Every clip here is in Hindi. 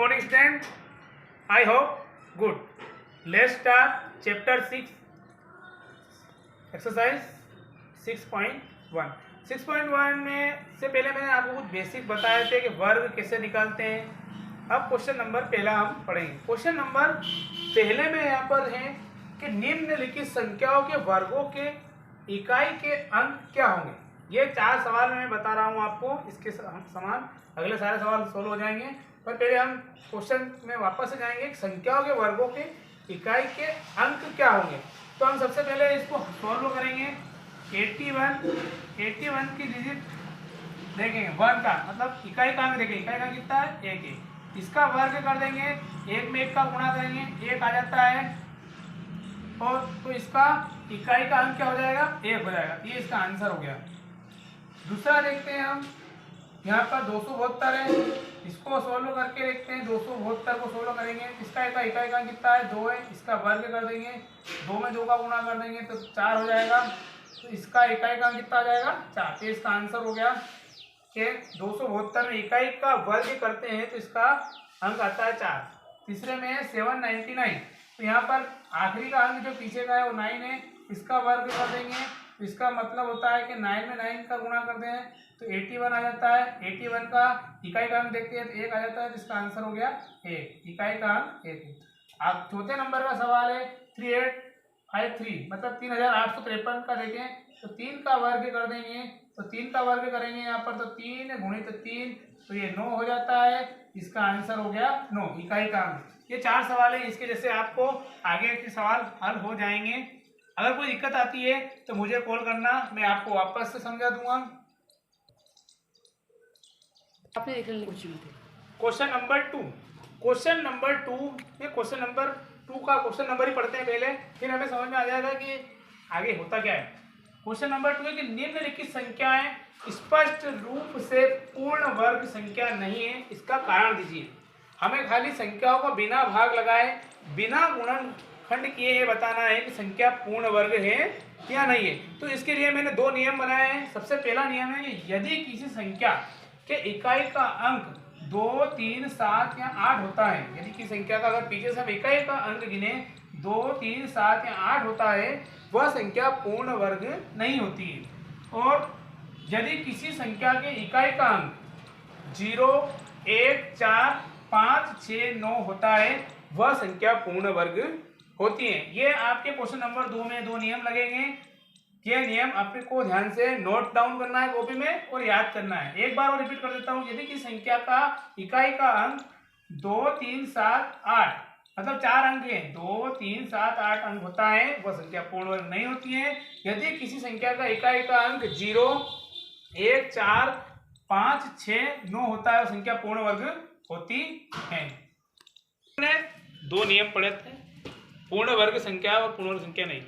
morning, student. I hope good. Let's start chapter 6, exercise 6.1. 6.1 में से पहले मैंने आपको कुछ बेसिक बताए थे कि वर्ग कैसे निकालते हैं। अब क्वेश्चन नंबर पहला हम पढ़ेंगे। क्वेश्चन नंबर पहले में यहाँ पर है कि निम्नलिखित संख्याओं के वर्गों के इकाई के अंक क्या होंगे। ये 4 सवाल मैं बता रहा हूँ आपको, इसके समान अगले सारे सवाल सोल्व हो जाएंगे। पर पहले हम क्वेश्चन में वापस से जाएंगे। संख्याओं के वर्गों के इकाई के अंक क्या होंगे। तो हम सबसे पहले इसको सोल्व करेंगे। 81 की डिजिट देखेंगे, 1 का मतलब इकाई का अंक देखेंगे। इकाई का अंक कितना है? 1 है। इसका वर्ग कर देंगे, 1 में 1 का गुणा करेंगे, 1 आ जाता है। और तो इसका इकाई का अंक क्या हो जाएगा? 1 हो जाएगा। ये इसका आंसर हो गया। दूसरा देखते हैं हम, यहाँ पर 272 है, इसको सोल्व करके देखते हैं। 272 को सोल्व करेंगे, इसका इकाई का अंक कितना है? 2 है। इसका वर्ग कर देंगे, 2 में 2 का गुणा कर देंगे तो 4 हो जाएगा। तो इसका इकाई का अंक कितना आ जाएगा? 4। तो इसका आंसर हो गया कि 272 में इकाई का वर्ग करते हैं तो इसका अंक आता है 4। तीसरे में है 799। तो यहाँ पर आखिरी का अंक जो पीछे का है वो 9 है, इसका वर्ग कर देंगे। तो इसका मतलब होता है कि 9 में 9 का गुणा कर दें तो 81 आ जाता है। 81 का इकाई का अंक देखते हैं तो 1 आ जाता है। तो इसका आंसर हो गया 1। इकाई का अंक 1 है। अब चौथे नंबर का सवाल है 3853 मतलब 3853 का देखें तो 3 का वर्ग कर देंगे। तो 3 का वर्ग करेंगे यहाँ पर तो 3 गुणित 3 तो ये 9 हो जाता है। इसका आंसर हो गया 9, इकाई का अंक। ये 4 सवाल है, इसके जैसे आपको आगे के सवाल हल हो जाएंगे। अगर कोई दिक्कत आती है तो मुझे कॉल करना, मैं आपको वापस से समझा दूंगा। क्वेश्चन नंबर 2 में क्वेश्चन नंबर 2 का क्वेश्चन नंबर ही पढ़ते हैं पहले, फिर हमें समझ में आ जाएगा कि आगे होता क्या है। क्वेश्चन नंबर 2 है कि निम्नलिखित संख्याएं स्पष्ट रूप से पूर्ण वर्ग संख्या नहीं है, इसका कारण दीजिए। हमें खाली संख्याओं को बिना भाग लगाए, बिना गुणनखंड किए ये बताना है कि संख्या पूर्ण वर्ग है या नहीं है। तो इसके लिए मैंने 2 नियम बनाए हैं। सबसे पहला नियम है कि यदि किसी संख्या के इकाई का अंक 2, 3, 7 या 8 होता है, यदि किसी संख्या का अगर पीछे से हम इकाई का अंक गिने 2, 3, 7 या 8 होता है, वह संख्या पूर्ण वर्ग नहीं होती है। और यदि किसी संख्या के इकाई का अंक 0, 1, 4, 5, 6, 9 होता है, वह संख्या पूर्ण वर्ग होती है। ये आपके क्वेश्चन नंबर 2 में 2 नियम लगेंगे। ये नियम आपको ध्यान से नोट डाउन करना है कॉपी में और याद करना है। एक बार और रिपीट कर देता हूँ। यदि किसी संख्या का इकाई का अंक 2, 3, 7, 8 मतलब 4 अंक है, 2, 3, 7, 8 अंक होता है, वह संख्या पूर्ण वर्ग नहीं होती है। यदि किसी संख्या का इकाई का अंक 0, 1, 4, 5, 6, 9 होता है, वह संख्या पूर्ण वर्ग होती है। हमने 2 नियम पढ़े थे, पूर्ण वर्ग संख्या और पूर्ण वर्ग संख्या नहीं।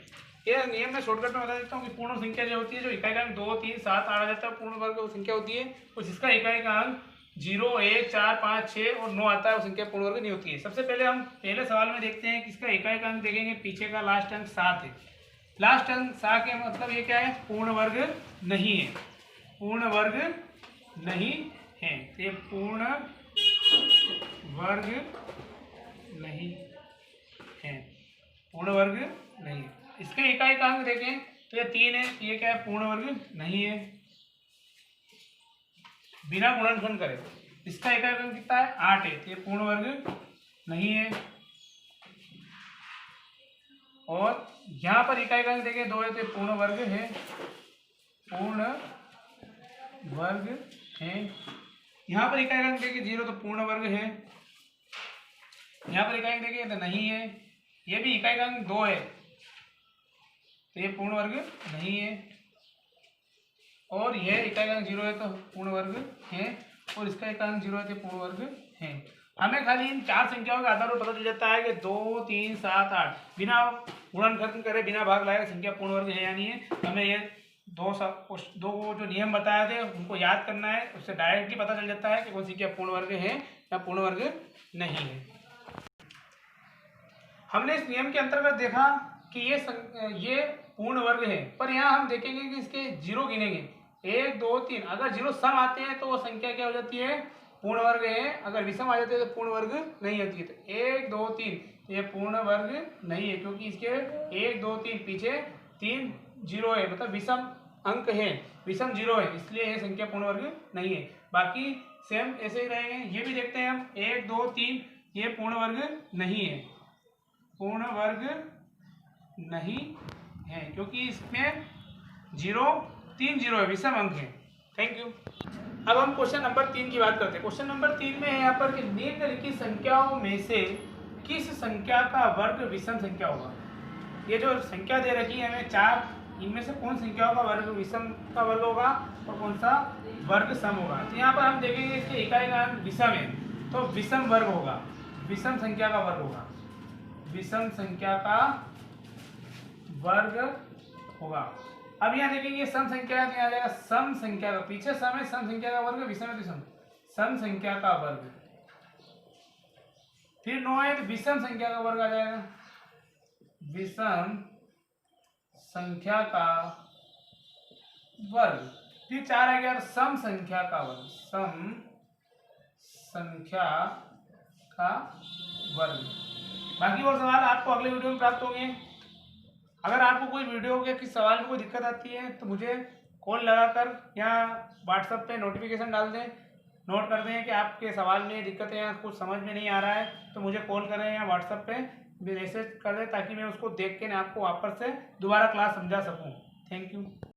ये नियम में शॉर्टकट में बता देता हूँ कि पूर्ण संख्या जो होती है, जो इकाई का अंक 2, 3, 7, 8 आ जाता है, पूर्ण वर्ग वो संख्या होती है। और जिसका इकाई का अंक 0, 1, 4, 5, 6 और 9 आता है, वो संख्या पूर्ण वर्ग नहीं होती है। सबसे पहले हम पहले सवाल में देखते हैं कि इसका इकाई का अंक देखेंगे, पीछे का लास्ट अंक 7 है। लास्ट अंक 7 के मतलब ये क्या है? पूर्ण वर्ग नहीं है, पूर्ण वर्ग नहीं है। ये पूर्ण वर्ग नहीं है, पूर्ण वर्ग नहीं है। इसके इकाई का अंक देखें तो ये 3 है, ये क्या है? पूर्ण वर्ग नहीं है। बिना गुणनखंड करें इसका इकाई का अंक कितना है? 8 है, तो ये पूर्ण वर्ग नहीं है। और यहाँ पर इकाई का अंक देखें 2 है, तो ये पूर्ण वर्ग है, पूर्ण वर्ग है। यहाँ पर इकाई का अंक देखें 0 तो पूर्ण वर्ग है। यहाँ पर इकाई अंक देखें तो नहीं है। ये भी इकाई का अंक 2 है, तो ये पूर्ण वर्ग नहीं है। और यह इकाई का अंक 0 है तो पूर्ण वर्ग है। और इसका इकाई अंक 0 है तो पूर्ण वर्ग है। हमें खाली इन 4 संख्याओं के आधार पर पता चल जाता है कि 2, 3, 7, 8 बिना गुणनखंड करे, बिना भाग लगाए संख्या पूर्ण वर्ग है या नहीं है। हमें ये 2 जो नियम बताए थे उनको याद करना है, उससे डायरेक्टली पता चल जाता है कि कौन सी संख्या पूर्ण वर्ग है या पूर्ण वर्ग नहीं है। हमने इस नियम के अंतर्गत देखा कि ये पूर्ण वर्ग है, पर यहाँ हम देखेंगे कि इसके 0 गिनेंगे 1, 2, 3। अगर 0 सम आते हैं तो वो संख्या क्या हो जाती है? पूर्ण वर्ग है, अगर विषम आ जाते हैं तो पूर्ण वर्ग नहीं होती है। तो 1 2 3 ये पूर्ण वर्ग नहीं है, क्योंकि इसके 1 2 3 पीछे 3 जीरो है, मतलब विषम अंक है, विषम जीरो है, इसलिए ये संख्या पूर्ण वर्ग नहीं है। बाकी सेम ऐसे ही रहेंगे। ये भी देखते हैं हम 1 2 3 ये पूर्ण वर्ग नहीं है, पूर्ण वर्ग नहीं है, क्योंकि इसमें 3 जीरो है, विषम अंक है। Thank you. अब हम क्वेश्चन नंबर 3 की बात करते हैं। क्वेश्चन नंबर 3 में है यहाँ पर कि निम्नलिखित संख्याओं में से किस संख्या का वर्ग विषम संख्या होगा। ये जो संख्या दे रखी है हमें 4, इनमें से कौन संख्याओं का वर्ग विषम का वर्ग होगा और कौन सा वर्ग सम होगा। तो यहाँ पर हम देखेंगे इसके इकाई का विषम है, तो विषम वर्ग होगा, विषम संख्या का वर्ग होगा, विषम संख्या का वर्ग होगा। अब यहाँ देखेंगे सम संख्या है, तो यहाँ आ जाएगा सम संख्या का, पीछे सम है, सम संख्या का वर्ग, विषम है तो सम संख्या का वर्ग। फिर 9 है तो विषम संख्या का वर्ग आ जाएगा, विषम संख्या का वर्ग। फिर 4 आ गया सम संख्या का वर्ग, सम संख्या का वर्ग। बाकी और सवाल आपको अगले वीडियो में प्राप्त होंगे। अगर आपको कोई वीडियो के किसी सवाल में कोई दिक्कत आती है तो मुझे कॉल लगाकर या व्हाट्सएप पे नोटिफिकेशन डाल दें, नोट कर दें कि आपके सवाल में दिक्कत है या कुछ समझ में नहीं आ रहा है, तो मुझे कॉल करें या व्हाट्सएप पे मैसेज कर दें, ताकि मैं उसको देख के आपको वापस से दोबारा क्लास समझा सकूं। Thank you.